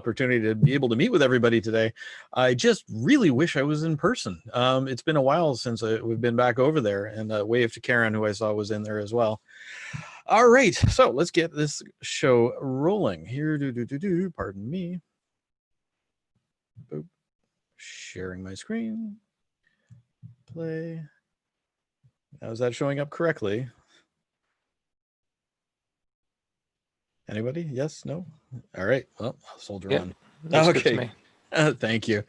opportunity to be able to meet with everybody today. I just really wish I was in person. It's been a while since we've been back over there, and wave to Karen, who I saw was in there as well. All right, so let's get this show rolling here. Pardon me. Boop. Sharing my screen. Play. Now, is that showing up correctly? Anybody? Yes? No? All right. Well, I'll soldier on. Okay. Thank you.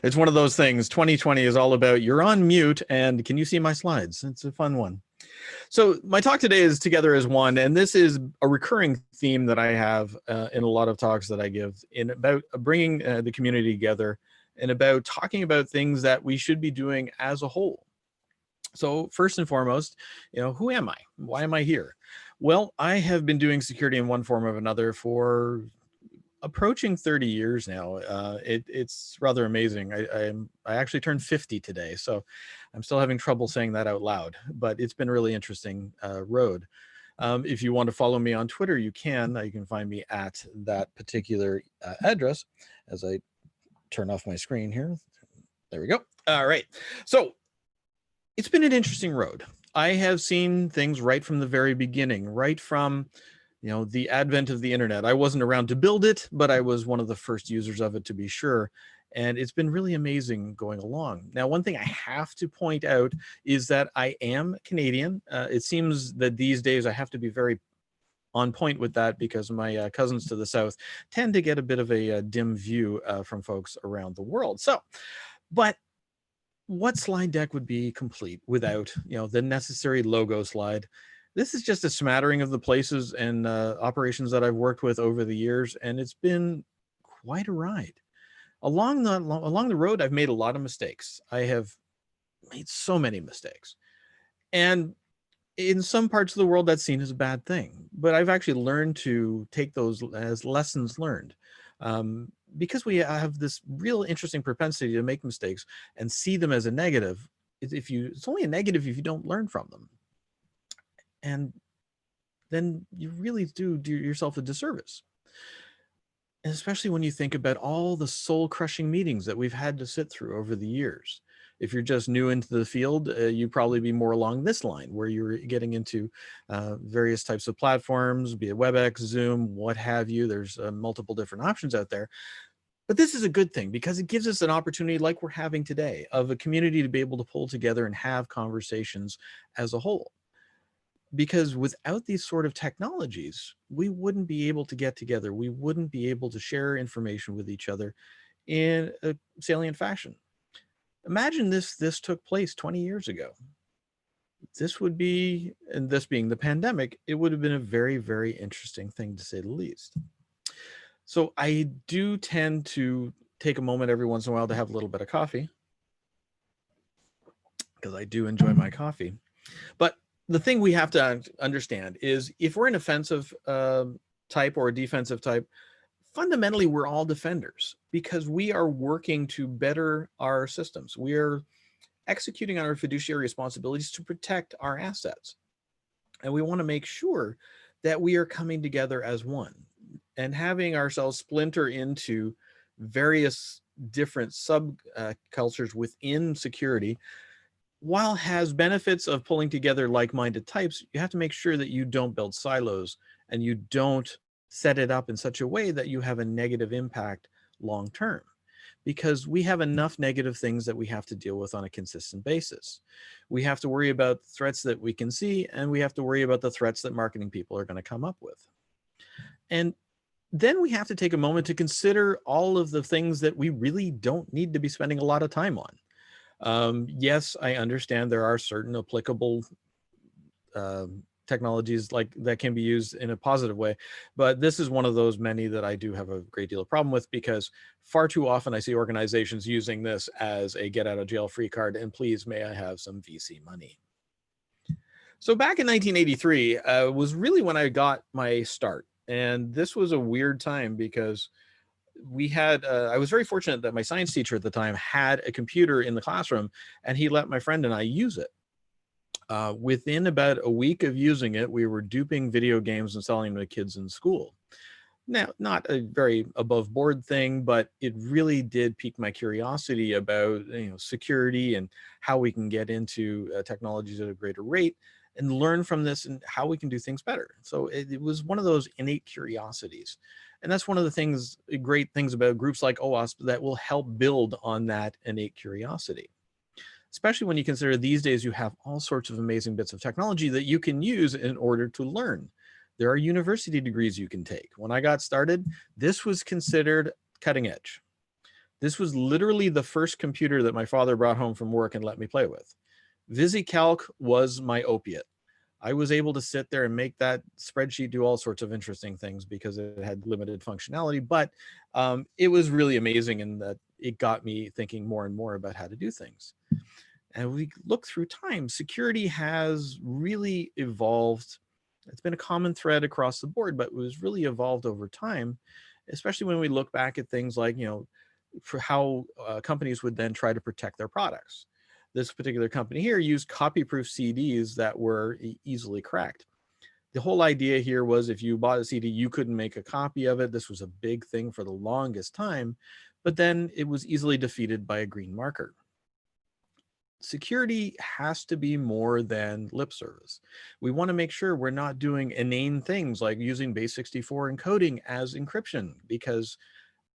It's one of those things. 2020 is all about you're on mute and can you see my slides? It's a fun one. So my talk today is Together as One, and this is a recurring theme that I have in a lot of talks that I give in about bringing the community together and about talking about things that we should be doing as a whole. So first and foremost, who am I? Why am I here? Well, I have been doing security in one form or another for approaching 30 years now. It's rather amazing. I actually turned 50 today, so I'm still having trouble saying that out loud, but it's been a really interesting road. If you want to follow me on Twitter, you can. You can find me at that particular address as I turn off my screen here. There we go. All right. So it's been an interesting road. I have seen things right from the very beginning, right from the advent of the internet. I wasn't around to build it, but I was one of the first users of it, to be sure. And it's been really amazing going along. Now, one thing I have to point out is that I am Canadian. It seems that these days I have to be very on point with that because my cousins to the south tend to get a bit of a dim view from folks around the world. So, but what slide deck would be complete without the necessary logo slide? This is just a smattering of the places and operations that I've worked with over the years, and it's been quite a ride. Along the road, I've made a lot of mistakes. I have made so many mistakes, and in some parts of the world, that's seen as a bad thing. But I've actually learned to take those as lessons learned. Because we have this real interesting propensity to make mistakes and see them as a negative. It's only a negative if you don't learn from them. And then you really do yourself a disservice. And especially when you think about all the soul-crushing meetings that we've had to sit through over the years. If you're just new into the field, you'd probably be more along this line where you're getting into various types of platforms, be it WebEx, Zoom, what have you. There's multiple different options out there. But this is a good thing because it gives us an opportunity like we're having today of a community to be able to pull together and have conversations as a whole. Because without these sort of technologies, we wouldn't be able to get together. We wouldn't be able to share information with each other in a salient fashion. Imagine this took place 20 years ago. This would be, and this being the pandemic, it would have been a very, very interesting thing to say the least. So I do tend to take a moment every once in a while to have a little bit of coffee because I do enjoy my coffee. But the thing we have to understand is if we're an offensive type or a defensive type, fundamentally, we're all defenders because we are working to better our systems. We are executing on our fiduciary responsibilities to protect our assets. And we want to make sure that we are coming together as one and having ourselves splinter into various different subcultures within security. While has benefits of pulling together like-minded types, you have to make sure that you don't build silos and you don't set it up in such a way that you have a negative impact long-term, because we have enough negative things that we have to deal with on a consistent basis. We have to worry about threats that we can see, and we have to worry about the threats that marketing people are going to come up with. And then we have to take a moment to consider all of the things that we really don't need to be spending a lot of time on. Yes, I understand there are certain applicable technologies like that can be used in a positive way, but this is one of those many that I do have a great deal of problem with, because far too often I see organizations using this as a get out of jail free card, and please may I have some VC money. So back in 1983 was really when I got my start, and this was a weird time because we had, I was very fortunate that my science teacher at the time had a computer in the classroom, and he let my friend and I use it. Within about a week of using it, we were duping video games and selling them to kids in school. Now, not a very above board thing, but it really did pique my curiosity about, security and how we can get into technologies at a greater rate and learn from this and how we can do things better. So it was one of those innate curiosities. And that's one of the things, great things about groups like OWASP that will help build on that innate curiosity. Especially when you consider these days you have all sorts of amazing bits of technology that you can use in order to learn. There are university degrees you can take. When I got started, this was considered cutting edge. This was literally the first computer that my father brought home from work and let me play with. VisiCalc was my opiate. I was able to sit there and make that spreadsheet do all sorts of interesting things because it had limited functionality, but it was really amazing in that it got me thinking more and more about how to do things. And we look through time, security has really evolved. It's been a common thread across the board, but it was really evolved over time, especially when we look back at things like, for how companies would then try to protect their products. This particular company here used copy-proof CDs that were easily cracked. The whole idea here was if you bought a CD, you couldn't make a copy of it. This was a big thing for the longest time, but then it was easily defeated by a green marker. Security has to be more than lip service. We want to make sure we're not doing inane things like using base64 encoding as encryption, because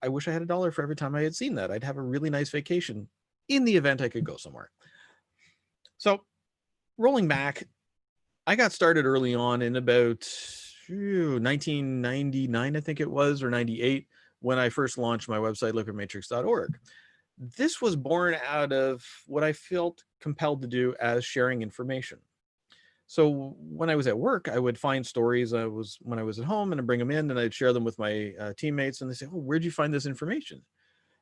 I wish I had $1 for every time I had seen that. I'd have a really nice vacation in the event I could go somewhere. So rolling back, I got started early on in about 1999, I think it was, or 98, when I first launched my website, liquidmatrix.org. This was born out of what I felt compelled to do as sharing information. So when I was at work, I would find stories when I was at home, and I'd bring them in and I'd share them with my teammates, and they say, "Oh, where'd you find this information?"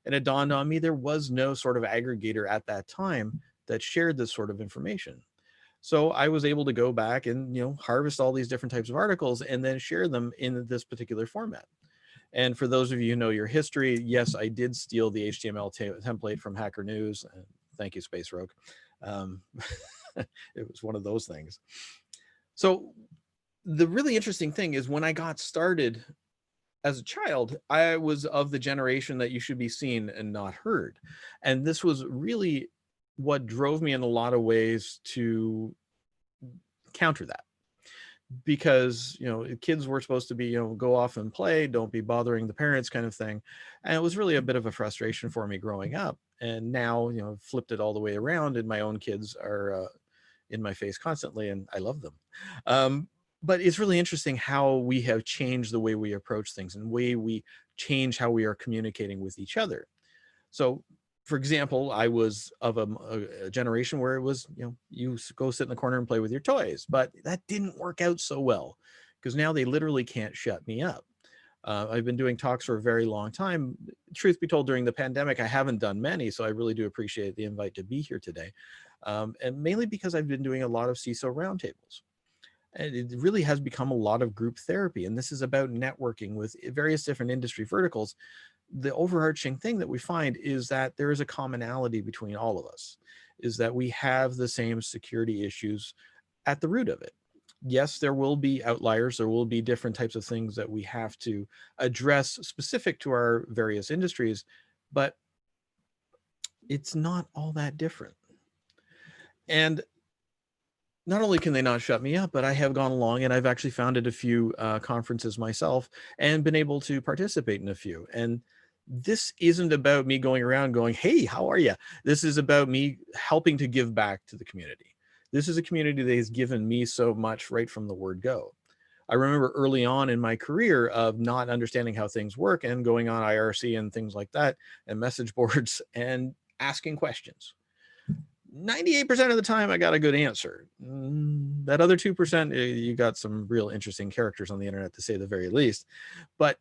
And it dawned on me there was no sort of aggregator at that time that shared this sort of information. So I was able to go back and harvest all these different types of articles and then share them in this particular format. And for those of you who know your history, yes, I did steal the HTML template from Hacker News. Thank you, Space Rogue. It was one of those things. So the really interesting thing is when I got started as a child, I was of the generation that you should be seen and not heard. And this was really what drove me in a lot of ways to counter that. Because kids were supposed to be go off and play, don't be bothering the parents kind of thing, and it was really a bit of a frustration for me growing up. And now flipped it all the way around, and my own kids are in my face constantly, and I love them. But it's really interesting how we have changed the way we approach things and the way we change how we are communicating with each other. So for example, I was of a generation where it was, you go sit in the corner and play with your toys, but that didn't work out so well because now they literally can't shut me up. I've been doing talks for a very long time. Truth be told, during the pandemic, I haven't done many, so I really do appreciate the invite to be here today. And mainly because I've been doing a lot of CISO roundtables. And it really has become a lot of group therapy. And this is about networking with various different industry verticals. The overarching thing that we find is that there is a commonality between all of us, is that we have the same security issues at the root of it. Yes, there will be outliers. There will be different types of things that we have to address specific to our various industries, but it's not all that different. And not only can they not shut me up, but I have gone along and I've actually founded a few conferences myself and been able to participate in a few. And this isn't about me going around going, "Hey, how are you?" This is about me helping to give back to the community. This is a community that has given me so much right from the word go. I remember early on in my career of not understanding how things work and going on IRC and things like that and message boards and asking questions. 98% of the time I got a good answer. That other 2%, you got some real interesting characters on the internet, to say the very least. But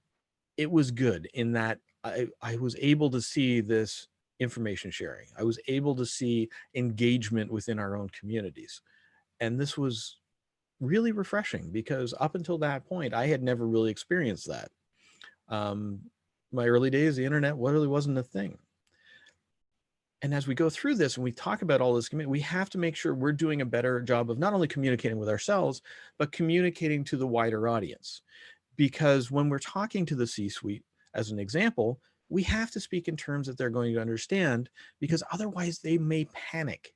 it was good in that I was able to see this information sharing. I was able to see engagement within our own communities. And this was really refreshing because up until that point, I had never really experienced that. My early days, the internet really wasn't a thing. And as we go through this and we talk about all this, we have to make sure we're doing a better job of not only communicating with ourselves, but communicating to the wider audience. because when we're talking to the C-suite, as an example, we have to speak in terms that they're going to understand, because otherwise they may panic.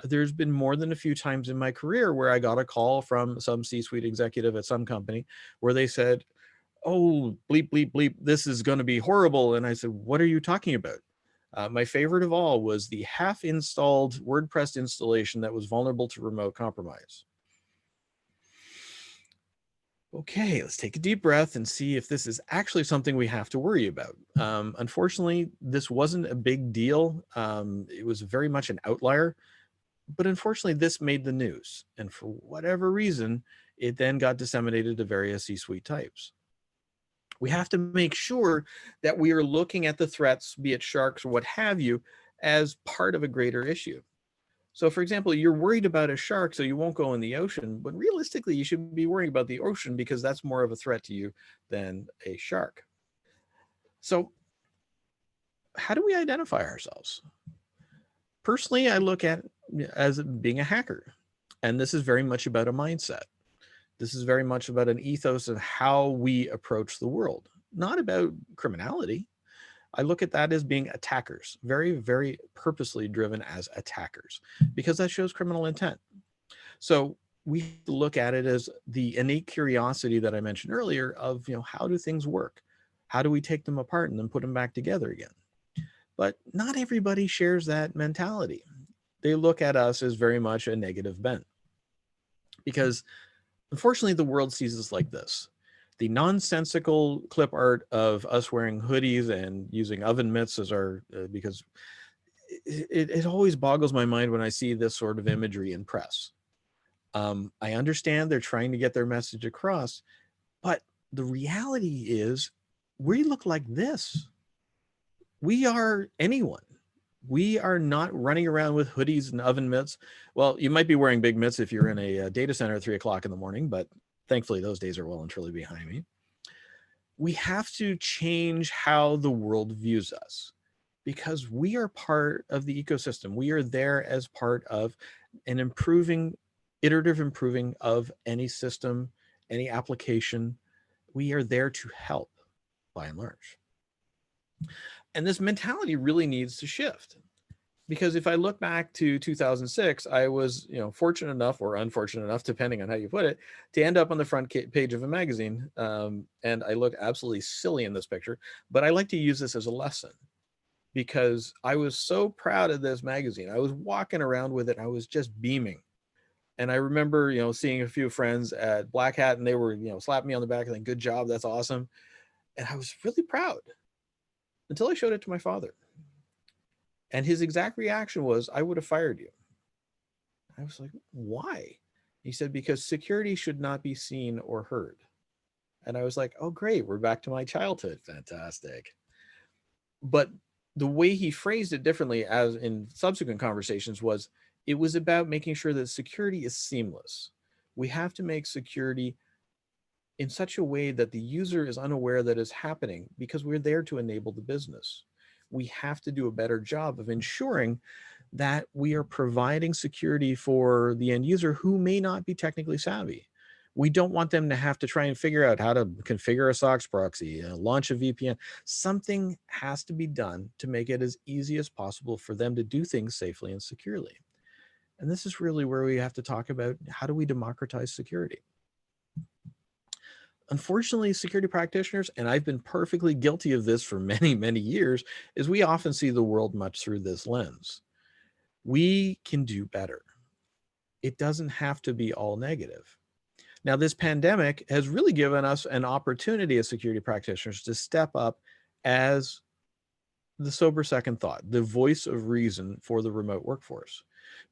There's been more than a few times in my career where I got a call from some C-suite executive at some company where they said, "Oh, bleep, bleep, bleep, this is going to be horrible." And I said, "What are you talking about?" My favorite of all was the half-installed WordPress installation that was vulnerable to remote compromise. Okay, let's take a deep breath and see if this is actually something we have to worry about. Unfortunately, this wasn't a big deal. It was very much an outlier, but unfortunately, this made the news. And for whatever reason, it then got disseminated to various C-suite types. We have to make sure that we are looking at the threats, be it sharks or what have you, as part of a greater issue. So for example, you're worried about a shark, so you won't go in the ocean, but realistically, you should be worrying about the ocean because that's more of a threat to you than a shark. So how do we identify ourselves? Personally, I look at it as being a hacker. And this is very much about a mindset. This is very much about an ethos of how we approach the world, not about criminality. I look at that as being attackers, very, very purposely driven as attackers, because that shows criminal intent. So we look at it as the innate curiosity that I mentioned earlier of, how do things work? How do we take them apart and then put them back together again? But not everybody shares that mentality. They look at us as very much a negative bent, because unfortunately the world sees us like this. The nonsensical clip art of us wearing hoodies and using oven mitts as our, because it always boggles my mind when I see this sort of imagery in press. I understand they're trying to get their message across, but the reality is we look like this. We are anyone. We are not running around with hoodies and oven mitts. Well, you might be wearing big mitts if you're in a data center at 3 o'clock in the morning, but thankfully those days are well and truly behind me. We have to change how the world views us, because we are part of the ecosystem. We are there as part of an iterative improving of any system, any application. We are there to help, by and large. And this mentality really needs to shift, because if I look back to 2006, I was, fortunate enough or unfortunate enough, depending on how you put it, to end up on the front page of a magazine. And I look absolutely silly in this picture, but I like to use this as a lesson, because I was so proud of this magazine. I was walking around with it. I was just beaming. And I remember, seeing a few friends at Black Hat, and they were, slapping me on the back and like, "Good job, that's awesome." And I was really proud until I showed it to my father. And his exact reaction was, "I would have fired you." I was like, "Why?" He said, "Because security should not be seen or heard." And I was like, "Oh, great. We're back to my childhood. Fantastic." But the way he phrased it differently, as in subsequent conversations, was it was about making sure that security is seamless. We have to make security in such a way that the user is unaware that it's happening, because we're there to enable the business. We have to do a better job of ensuring that we are providing security for the end user who may not be technically savvy. We don't want them to have to try and figure out how to configure a SOX proxy, launch a VPN. Something has to be done to make it as easy as possible for them to do things safely and securely. And this is really where we have to talk about, how do we democratize security? Unfortunately, security practitioners, and I've been perfectly guilty of this for many, many years, is we often see the world much through this lens. We can do better. It doesn't have to be all negative. Now, this pandemic has really given us an opportunity as security practitioners to step up as the sober second thought, the voice of reason for the remote workforce,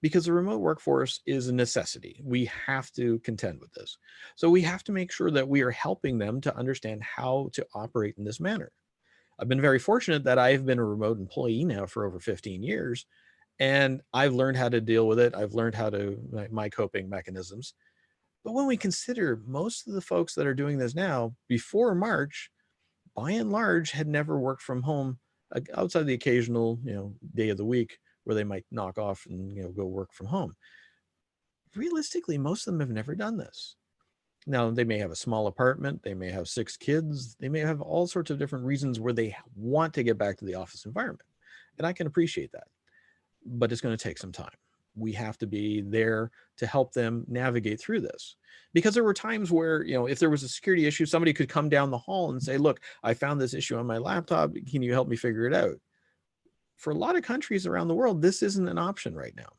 because the remote workforce is a necessity. We have to contend with this. So we have to make sure that we are helping them to understand how to operate in this manner. I've been very fortunate that I've been a remote employee now for over 15 years, and I've learned how to deal with it. I've learned how to, my coping mechanisms. But when we consider most of the folks that are doing this now, before March, by and large, had never worked from home, outside the occasional, day of the week where they might knock off and, go work from home. Realistically, most of them have never done this. Now, they may have a small apartment, they may have 6 kids, they may have all sorts of different reasons where they want to get back to the office environment. And I can appreciate that, but it's going to take some time. We have to be there to help them navigate through this. Because there were times where, if there was a security issue, somebody could come down the hall and say, look, I found this issue on my laptop. Can you help me figure it out? For a lot of countries around the world, this isn't an option right now.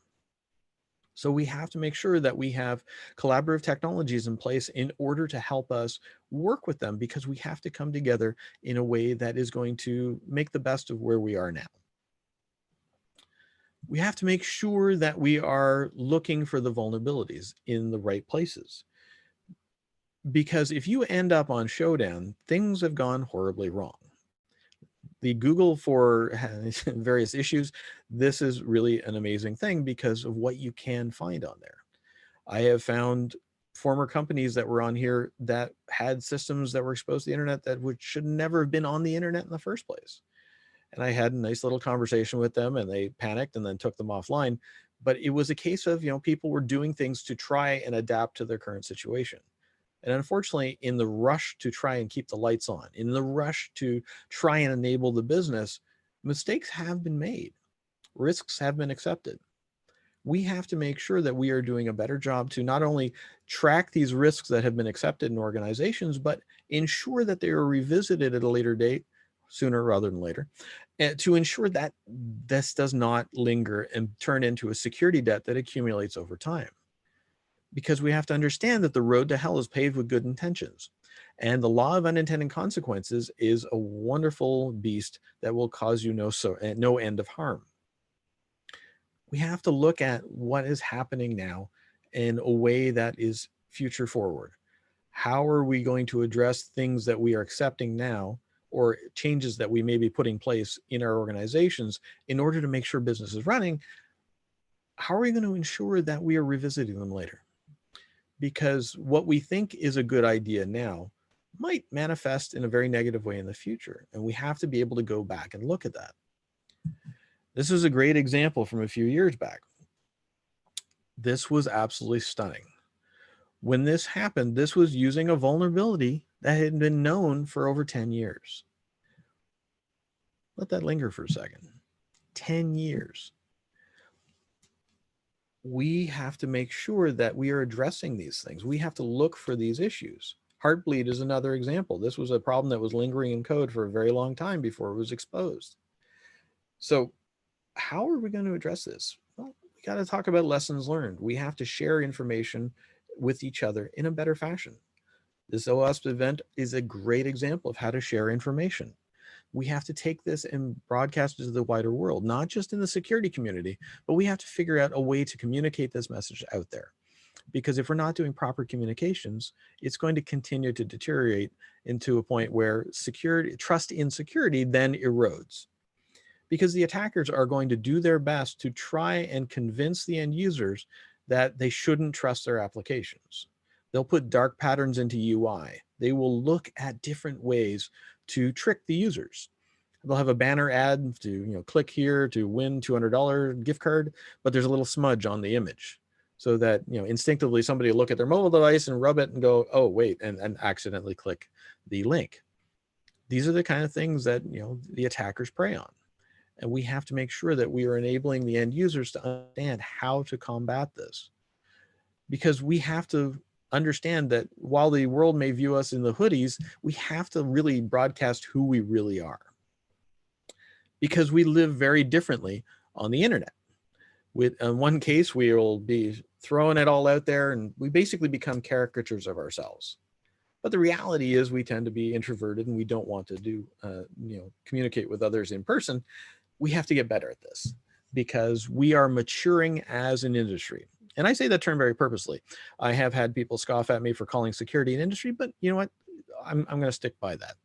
So we have to make sure that we have collaborative technologies in place in order to help us work with them, because we have to come together in a way that is going to make the best of where we are now. We have to make sure that we are looking for the vulnerabilities in the right places. Because if you end up on Showdown, things have gone horribly wrong. The Google for various issues, this is really an amazing thing because of what you can find on there. I have found former companies that were on here that had systems that were exposed to the internet that should never have been on the internet in the first place. And I had a nice little conversation with them, and they panicked and then took them offline. But it was a case of, people were doing things to try and adapt to their current situation. And unfortunately, in the rush to try and keep the lights on, in the rush to try and enable the business, mistakes have been made. Risks have been accepted. We have to make sure that we are doing a better job to not only track these risks that have been accepted in organizations, but ensure that they are revisited at a later date, sooner rather than later, and to ensure that this does not linger and turn into a security debt that accumulates over time. Because we have to understand that the road to hell is paved with good intentions. And the law of unintended consequences is a wonderful beast that will cause you no end of harm. We have to look at what is happening now in a way that is future forward. How are we going to address things that we are accepting now, or changes that we may be putting in place in our organizations in order to make sure business is running? How are we going to ensure that we are revisiting them later? Because what we think is a good idea now might manifest in a very negative way in the future. And we have to be able to go back and look at that. This is a great example from a few years back. This was absolutely stunning. When this happened, this was using a vulnerability that had been known for over 10 years. Let that linger for a second. 10 years. We have to make sure that we are addressing these things. We have to look for these issues. Heartbleed is another example. This was a problem that was lingering in code for a very long time before it was exposed. So how are we going to address this? Well, we got to talk about lessons learned. We have to share information with each other in a better fashion. This OWASP event is a great example of how to share information. We have to take this and broadcast it to the wider world, not just in the security community, but we have to figure out a way to communicate this message out there. Because if we're not doing proper communications, it's going to continue to deteriorate into a point where trust in security then erodes. Because the attackers are going to do their best to try and convince the end users that they shouldn't trust their applications. They'll put dark patterns into UI. They will look at different ways to trick the users. They'll have a banner ad to, click here to win $200 gift card, but there's a little smudge on the image, so that, instinctively somebody will look at their mobile device and rub it and go, oh, wait, and accidentally click the link. These are the kind of things that, the attackers prey on. And we have to make sure that we are enabling the end users to understand how to combat this. Because we have to understand that while the world may view us in the hoodies, we have to really broadcast who we really are. Because we live very differently on the internet. In one case, we will be throwing it all out there, and we basically become caricatures of ourselves. But the reality is we tend to be introverted, and we don't want to communicate with others in person. We have to get better at this because we are maturing as an industry. And I say that term very purposely. I have had people scoff at me for calling security an industry, but you know what? I'm going to stick by that,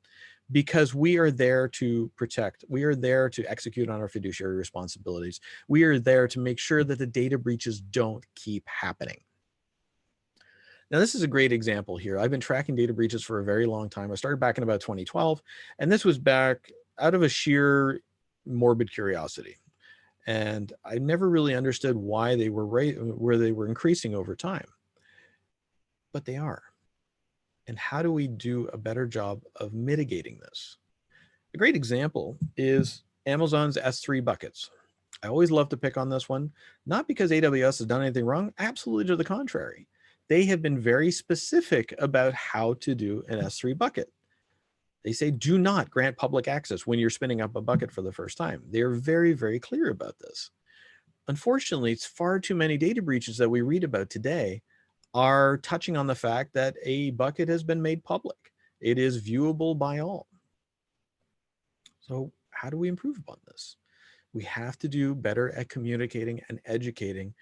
because we are there to protect. We are there to execute on our fiduciary responsibilities. We are there to make sure that the data breaches don't keep happening. Now, this is a great example here. I've been tracking data breaches for a very long time. I started back in about 2012, and this was back out of a sheer morbid curiosity. And I never really understood why they were where they were increasing over time, but they are. And how do we do a better job of mitigating this? A great example is Amazon's S3 buckets. I always love to pick on this one, not because AWS has done anything wrong, absolutely to the contrary. They have been very specific about how to do an S3 bucket. They say do not grant public access when you're spinning up a bucket for the first time. They're very, very clear about this. Unfortunately, it's far too many data breaches that we read about today are touching on the fact that a bucket has been made public. It is viewable by all. So how do we improve upon this? We have to do better at communicating and educating,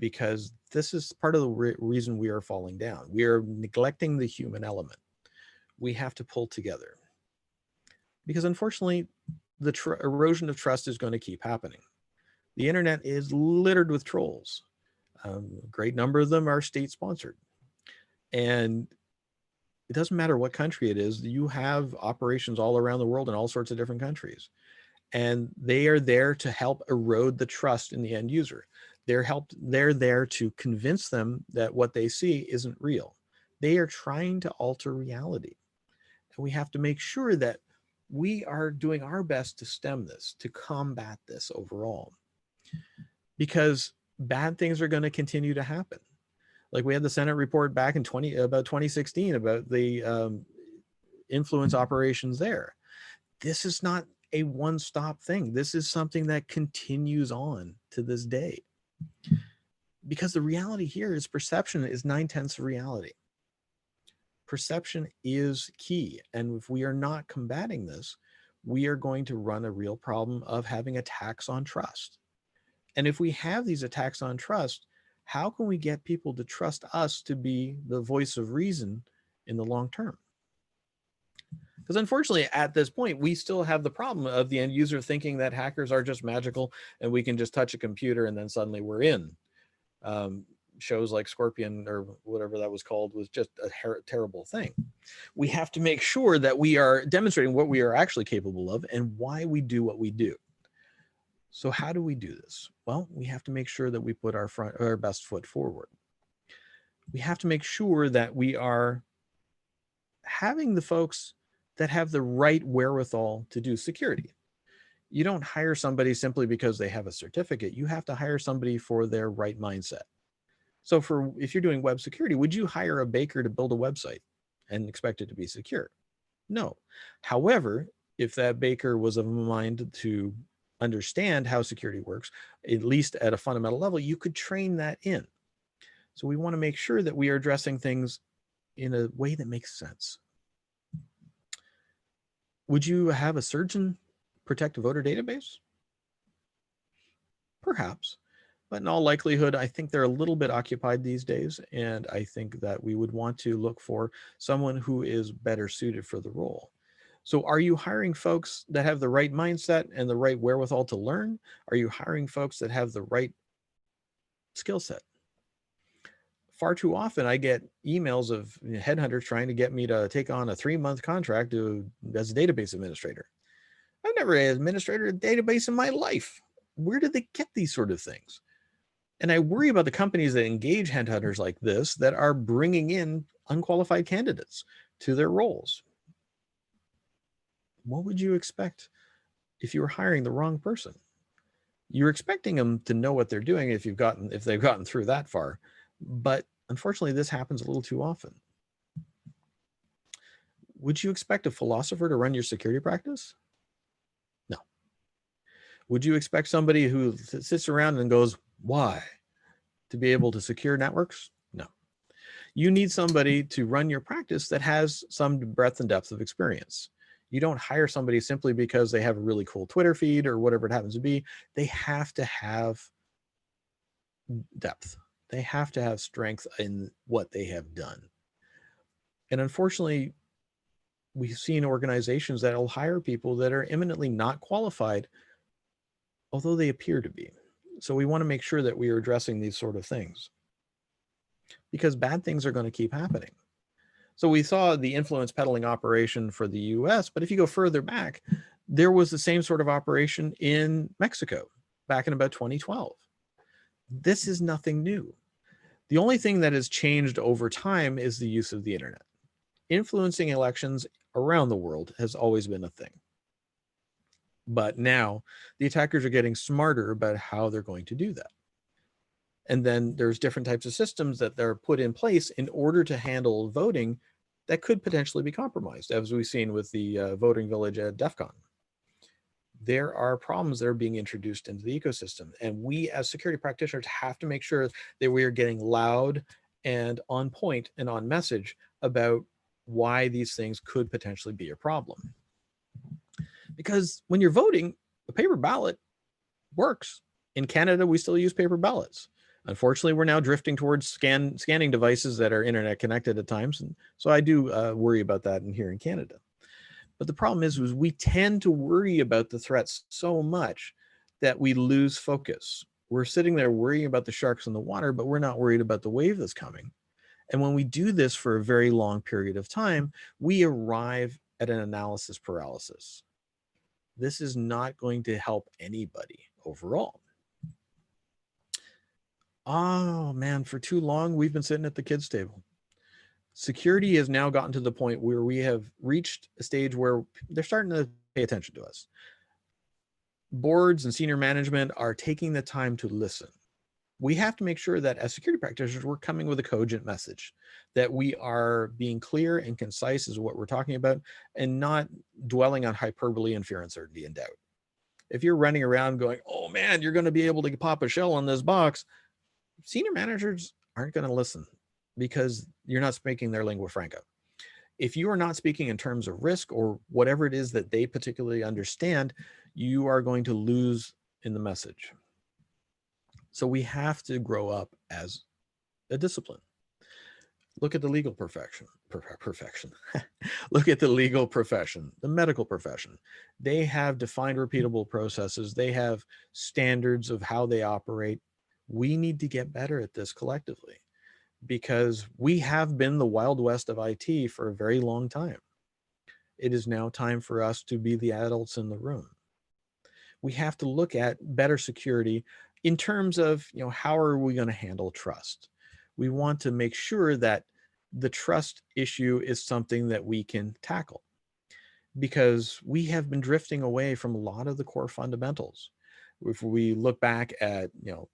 because this is part of the reason we are falling down. We are neglecting the human element. We have to pull together, because unfortunately, the erosion of trust is going to keep happening. The internet is littered with trolls. A great number of them are state-sponsored. And it doesn't matter what country it is, you have operations all around the world in all sorts of different countries. And they are there to help erode the trust in the end user. They're there to convince them that what they see isn't real. They are trying to alter reality. And we have to make sure that we are doing our best to stem this, to combat this overall. Because bad things are going to continue to happen. Like we had the Senate report back in about 2016 about the influence operations there. This is not a one-stop thing. This is something that continues on to this day. Because the reality here is perception is 9/10 of reality. Perception is key. And if we are not combating this, we are going to run a real problem of having attacks on trust. And if we have these attacks on trust, how can we get people to trust us to be the voice of reason in the long term? Because unfortunately, at this point, we still have the problem of the end user thinking that hackers are just magical and we can just touch a computer and then suddenly we're in. Shows like Scorpion or whatever that was called was just a terrible thing. We have to make sure that we are demonstrating what we are actually capable of and why we do what we do. So how do we do this? Well, we have to make sure that we put our best foot forward. We have to make sure that we are having the folks that have the right wherewithal to do security. You don't hire somebody simply because they have a certificate. You have to hire somebody for their right mindset. So if you're doing web security, would you hire a baker to build a website and expect it to be secure? No. However, if that baker was of a mind to understand how security works, at least at a fundamental level, you could train that in. So we want to make sure that we are addressing things in a way that makes sense. Would you have a surgeon protect a voter database? Perhaps. But in all likelihood, I think they're a little bit occupied these days. And I think that we would want to look for someone who is better suited for the role. So are you hiring folks that have the right mindset and the right wherewithal to learn? Are you hiring folks that have the right skill set? Far too often I get emails of headhunters trying to get me to take on a 3-month contract as a database administrator. I've never administrated a database in my life. Where did they get these sort of things? And I worry about the companies that engage headhunters like this that are bringing in unqualified candidates to their roles. What would you expect if you were hiring the wrong person? You're expecting them to know what they're doing if they've gotten through that far. But unfortunately, this happens a little too often. Would you expect a philosopher to run your security practice? No. Would you expect somebody who sits around and goes, why? To be able to secure networks? No. You need somebody to run your practice that has some breadth and depth of experience. You don't hire somebody simply because they have a really cool Twitter feed or whatever it happens to be. They have to have depth. They have to have strength in what they have done. And unfortunately, we've seen organizations that will hire people that are eminently not qualified, although they appear to be. So we want to make sure that we are addressing these sort of things, because bad things are going to keep happening. So we saw the influence peddling operation for the US, but if you go further back, there was the same sort of operation in Mexico back in about 2012. This is nothing new. The only thing that has changed over time is the use of the internet. influencing elections around the world has always been a thing. But now the attackers are getting smarter about how they're going to do that. And then there's different types of systems that they're put in place in order to handle voting that could potentially be compromised, as we've seen with the voting village at DEF CON. There are problems that are being introduced into the ecosystem. And we as security practitioners have to make sure that we are getting loud and on point and on message about why these things could potentially be a problem. Because when you're voting, a paper ballot works. In Canada, we still use paper ballots. Unfortunately, we're now drifting towards scanning devices that are internet connected at times. And so I do worry about that here in Canada. But the problem is we tend to worry about the threats so much that we lose focus. We're sitting there worrying about the sharks in the water, but we're not worried about the wave that's coming. And when we do this for a very long period of time, we arrive at an analysis paralysis. This is not going to help anybody overall. Oh man, for too long, we've been sitting at the kids' table. Security has now gotten to the point where we have reached a stage where they're starting to pay attention to us. Boards and senior management are taking the time to listen. We have to make sure that as security practitioners, we're coming with a cogent message, that we are being clear and concise as what we're talking about and not dwelling on hyperbole and fear, uncertainty, and doubt. If you're running around going, oh man, you're going to be able to pop a shell on this box, senior managers aren't going to listen because you're not speaking their lingua franca. If you are not speaking in terms of risk or whatever it is that they particularly understand, you are going to lose in the message. So we have to grow up as a discipline. Look at the legal profession. Look at the legal profession, the medical profession. They have defined repeatable processes. They have standards of how they operate. We need to get better at this collectively because we have been the Wild West of IT for a very long time. It is now time for us to be the adults in the room. We have to look at better security in terms of, how are we going to handle trust? We want to make sure that the trust issue is something that we can tackle because we have been drifting away from a lot of the core fundamentals. If we look back at,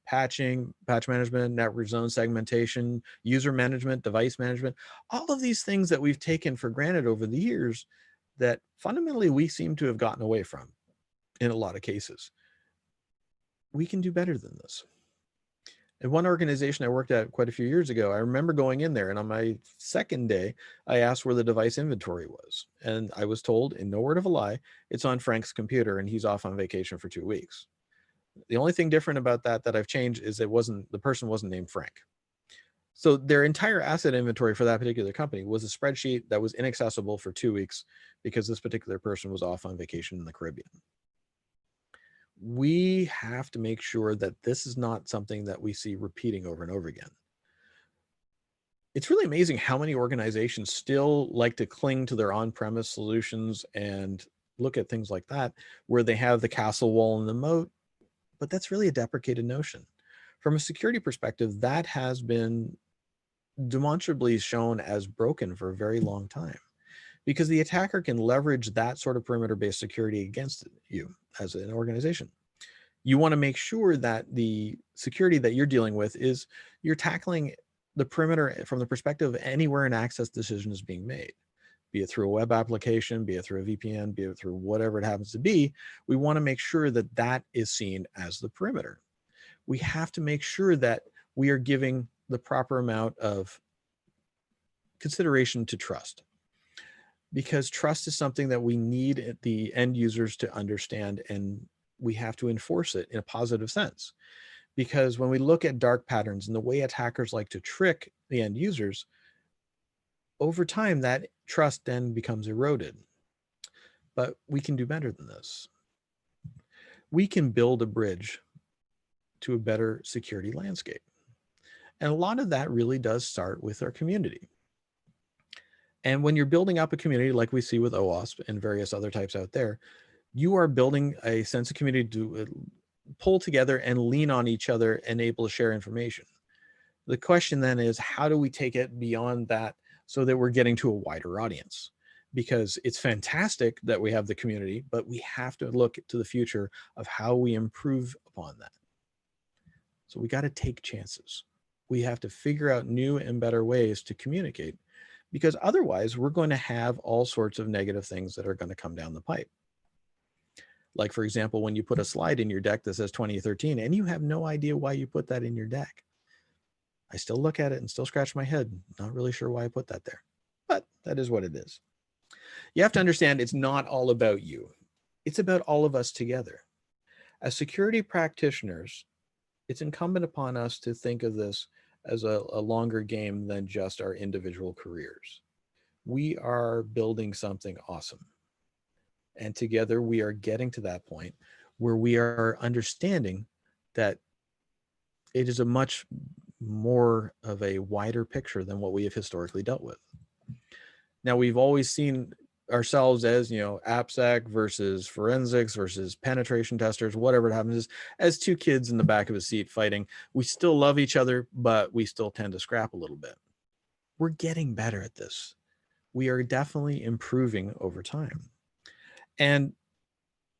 patching, patch management, network zone segmentation, user management, device management, all of these things that we've taken for granted over the years that fundamentally we seem to have gotten away from in a lot of cases. We can do better than this. In one organization I worked at quite a few years ago, I remember going in there and on my second day, I asked where the device inventory was. And I was told, in no word of a lie, it's on Frank's computer and he's off on vacation for 2 weeks. The only thing different about that I've changed is the person wasn't named Frank. So their entire asset inventory for that particular company was a spreadsheet that was inaccessible for 2 weeks because this particular person was off on vacation in the Caribbean. We have to make sure that this is not something that we see repeating over and over again. It's really amazing how many organizations still like to cling to their on-premise solutions and look at things like that, where they have the castle wall and the moat, but that's really a deprecated notion. From a security perspective, that has been demonstrably shown as broken for a very long time because the attacker can leverage that sort of perimeter-based security against you as an organization. You want to make sure that the security that you're dealing with is you're tackling the perimeter from the perspective of anywhere an access decision is being made, be it through a web application, be it through a VPN, be it through whatever it happens to be. We want to make sure that that is seen as the perimeter. We have to make sure that we are giving the proper amount of consideration to trust, because trust is something that we need the end users to understand, and we have to enforce it in a positive sense. Because when we look at dark patterns and the way attackers like to trick the end users, over time that trust then becomes eroded. But we can do better than this. We can build a bridge to a better security landscape. And a lot of that really does start with our community. And when you're building up a community like we see with OWASP and various other types out there, you are building a sense of community to pull together and lean on each other and able to share information. The question then is, how do we take it beyond that so that we're getting to a wider audience. Because it's fantastic that we have the community, but we have to look to the future of how we improve upon that. So we got to take chances. We have to figure out new and better ways to communicate, because otherwise we're going to have all sorts of negative things that are going to come down the pipe. Like, for example, when you put a slide in your deck that says 2013 and you have no idea why you put that in your deck. I still look at it and still scratch my head. Not really sure why I put that there, but that is what it is. You have to understand it's not all about you. It's about all of us together. As security practitioners, it's incumbent upon us to think of this as a longer game than just our individual careers. We are building something awesome. And together we are getting to that point where we are understanding that it is a much more of a wider picture than what we have historically dealt with. Now, we've always seen ourselves as, AppSec versus forensics versus penetration testers, whatever it happens is, as two kids in the back of a seat fighting. We still love each other, but we still tend to scrap a little bit. We're getting better at this. We are definitely improving over time. And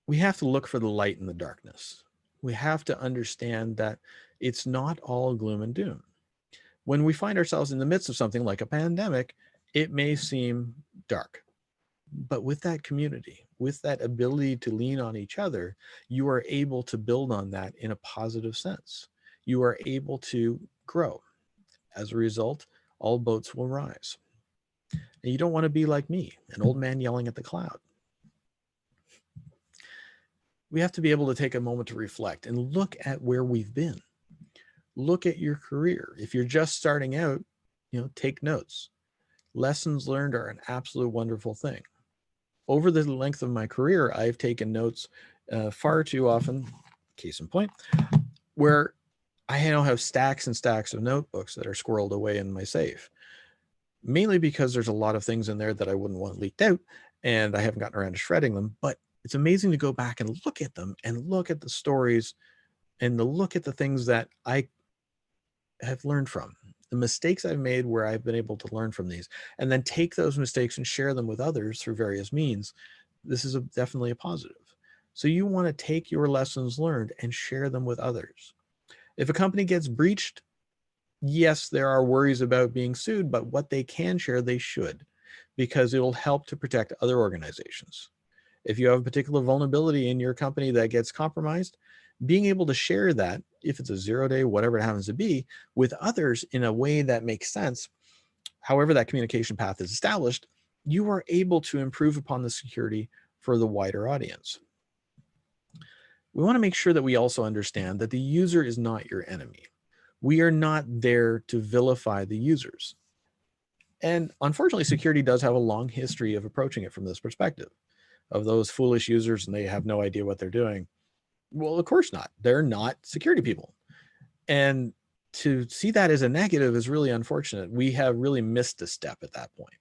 we have to look for the light in the darkness. We have to understand that it's not all gloom and doom. When we find ourselves in the midst of something like a pandemic, it may seem dark. But with that community, with that ability to lean on each other, you are able to build on that in a positive sense. You are able to grow. As a result, all boats will rise. And you don't want to be like me, an old man yelling at the cloud. We have to be able to take a moment to reflect and look at where we've been. Look at your career. If you're just starting out, take notes. Lessons learned are an absolute wonderful thing. Over the length of my career, I've taken notes far too often, case in point, where I now have stacks and stacks of notebooks that are squirreled away in my safe, mainly because there's a lot of things in there that I wouldn't want leaked out, and I haven't gotten around to shredding them. But it's amazing to go back and look at them and look at the stories and to look at the things that I have learned from, the mistakes I've made where I've been able to learn from these, and then take those mistakes and share them with others through various means. This is definitely a positive. So you want to take your lessons learned and share them with others. If a company gets breached, yes, there are worries about being sued, but what they can share, they should, because it'll help to protect other organizations. If you have a particular vulnerability in your company that gets compromised, being able to share that, if it's a 0-day, whatever it happens to be, with others in a way that makes sense, however that communication path is established, you are able to improve upon the security for the wider audience. We want to make sure that we also understand that the user is not your enemy. We are not there to vilify the users. And unfortunately, security does have a long history of approaching it from this perspective, of those foolish users and they have no idea what they're doing. Well, of course not. They're not security people. And to see that as a negative is really unfortunate. We have really missed a step at that point.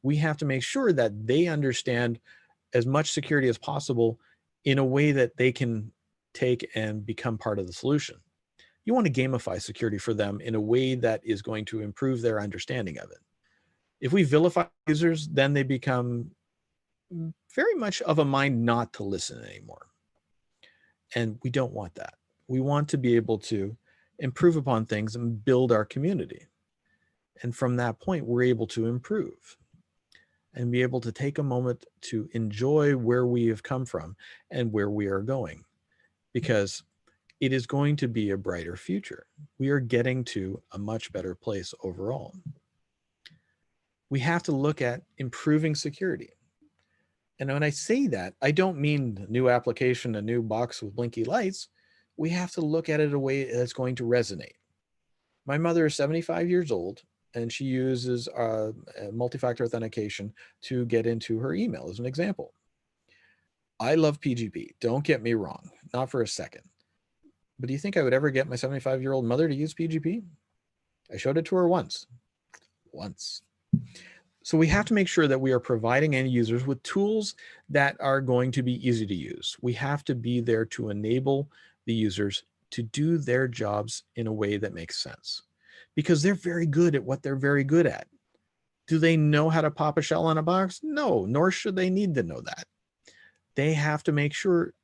We have to make sure that they understand as much security as possible in a way that they can take and become part of the solution. You want to gamify security for them in a way that is going to improve their understanding of it. If we vilify users, then they become very much of a mind not to listen anymore. And we don't want that. We want to be able to improve upon things and build our community. And from that point, we're able to improve and be able to take a moment to enjoy where we have come from and where we are going, because it is going to be a brighter future. We are getting to a much better place overall. We have to look at improving security. And when I say that, I don't mean new application, a new box with blinky lights. We have to look at it in a way that's going to resonate. My mother is 75 years old, and she uses multi-factor authentication to get into her email as an example. I love PGP. Don't get me wrong, not for a second. But do you think I would ever get my 75-year-old mother to use PGP? I showed it to her once. So we have to make sure that we are providing end users with tools that are going to be easy to use. We have to be there to enable the users to do their jobs in a way that makes sense, because they're very good at what they're very good at. Do they know how to pop a shell on a box? No, nor should they need to know that. They have to make sure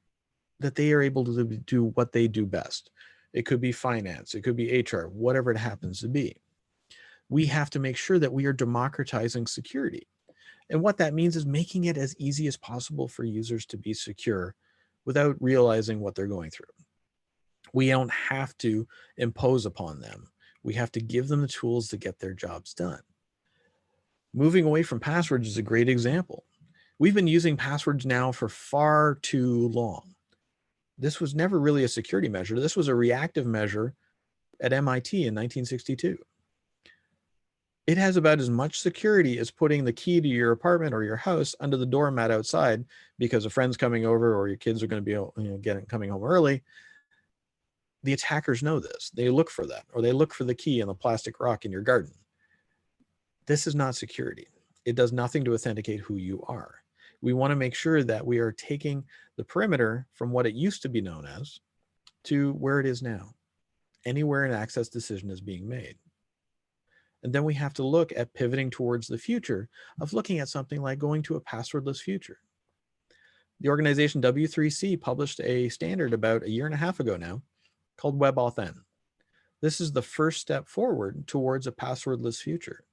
that they are able to do what they do best. It could be finance, it could be HR, whatever it happens to be. We have to make sure that we are democratizing security. And what that means is making it as easy as possible for users to be secure without realizing what they're going through. We don't have to impose upon them. We have to give them the tools to get their jobs done. Moving away from passwords is a great example. We've been using passwords now for far too long. This was never really a security measure. This was a reactive measure at MIT in 1962. It has about as much security as putting the key to your apartment or your house under the doormat outside because a friend's coming over or your kids are going to be coming home early. The attackers know this. They look for that, or they look for the key in the plastic rock in your garden. This is not security. It does nothing to authenticate who you are. We want to make sure that we are taking the perimeter from what it used to be known as to where it is now. Anywhere an access decision is being made. And then we have to look at pivoting towards the future of looking at something like going to a passwordless future. The organization W3C published a standard about a year and a half ago now called WebAuthn. This is the first step forward towards a passwordless future.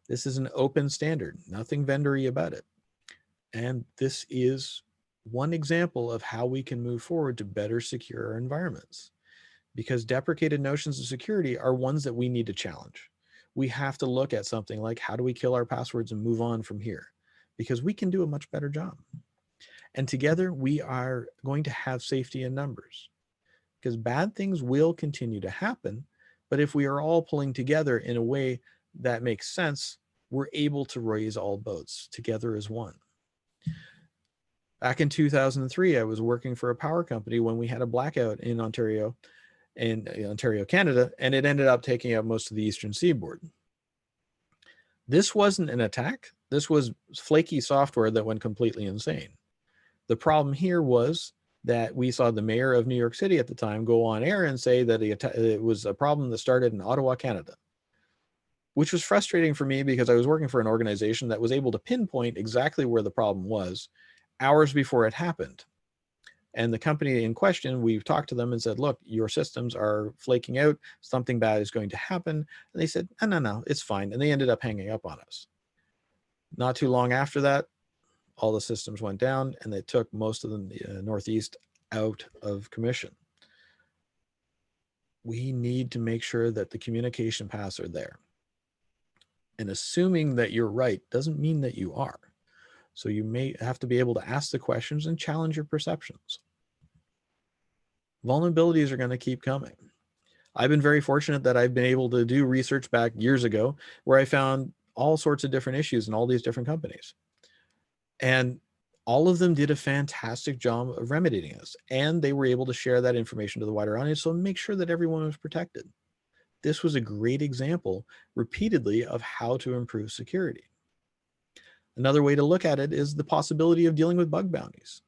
This is an open standard, nothing vendory about it. And this is one example of how we can move forward to better secure our environments. Because deprecated notions of security are ones that we need to challenge. We have to look at something like, how do we kill our passwords and move on from here? Because we can do a much better job. And together we are going to have safety in numbers. Because bad things will continue to happen, but if we are all pulling together in a way that makes sense, we're able to raise all boats together as one. Back in 2003, I was working for a power company when we had a blackout in Ontario, Canada, and it ended up taking out most of the eastern seaboard. This wasn't an attack. This was flaky software that went completely insane. The problem here was that we saw the mayor of New York City at the time go on air and say that it was a problem that started in Ottawa, Canada, which was frustrating for me because I was working for an organization that was able to pinpoint exactly where the problem was hours before it happened. And the company in question, we've talked to them and said, look, your systems are flaking out. Something bad is going to happen. And they said, no, it's fine. And they ended up hanging up on us. Not too long after that, all the systems went down and they took most of the Northeast out of commission. We need to make sure that the communication paths are there. And assuming that you're right doesn't mean that you are. So you may have to be able to ask the questions and challenge your perceptions. Vulnerabilities are going to keep coming. I've been very fortunate that I've been able to do research back years ago where I found all sorts of different issues in all these different companies. And all of them did a fantastic job of remedying this. And they were able to share that information to the wider audience, so make sure that everyone was protected. This was a great example repeatedly of how to improve security. Another way to look at it is the possibility of dealing with bug bounties.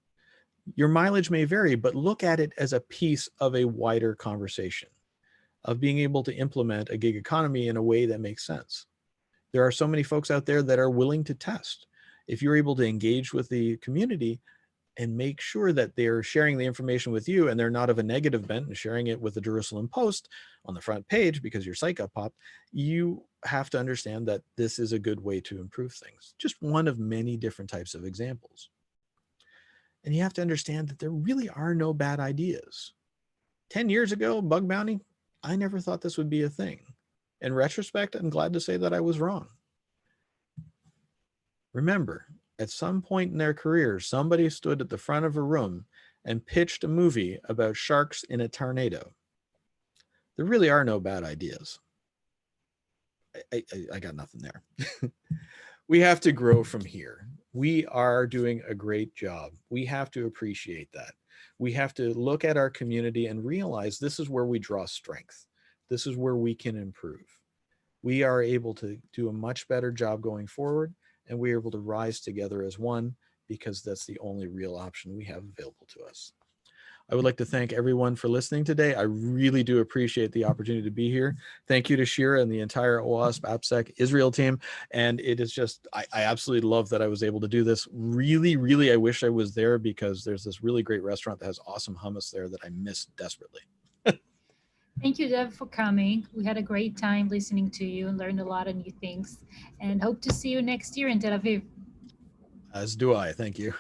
Your mileage may vary, but look at it as a piece of a wider conversation of being able to implement a gig economy in a way that makes sense. There are so many folks out there that are willing to test. If you're able to engage with the community and make sure that they're sharing the information with you and they're not of a negative bent and sharing it with the Jerusalem Post on the front page because your site got popped, you have to understand that this is a good way to improve things. Just one of many different types of examples. And you have to understand that there really are no bad ideas. 10 years ago, bug bounty, I never thought this would be a thing. In retrospect, I'm glad to say that I was wrong. Remember, at some point in their career, somebody stood at the front of a room and pitched a movie about sharks in a tornado. There really are no bad ideas. I got nothing there. We have to grow from here. We are doing a great job. We have to appreciate that. We have to look at our community and realize this is where we draw strength. This is where we can improve. We are able to do a much better job going forward, and we are able to rise together as one because that's the only real option we have available to us. I would like to thank everyone for listening today. I really do appreciate the opportunity to be here. Thank you to Shira and the entire OWASP AppSec Israel team. And it is just, I absolutely love that I was able to do this. Really, really, I wish I was there, because there's this really great restaurant that has awesome hummus there that I miss desperately. Thank you, Deb, for coming. We had a great time listening to you and learned a lot of new things, and hope to see you next year in Tel Aviv. As do I. Thank you.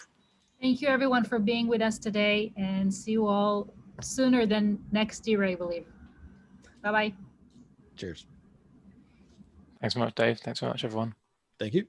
Thank you, everyone, for being with us today, and see you all sooner than next year, I believe. Bye-bye. Cheers. Thanks so much, Dave. Thanks so much, everyone. Thank you.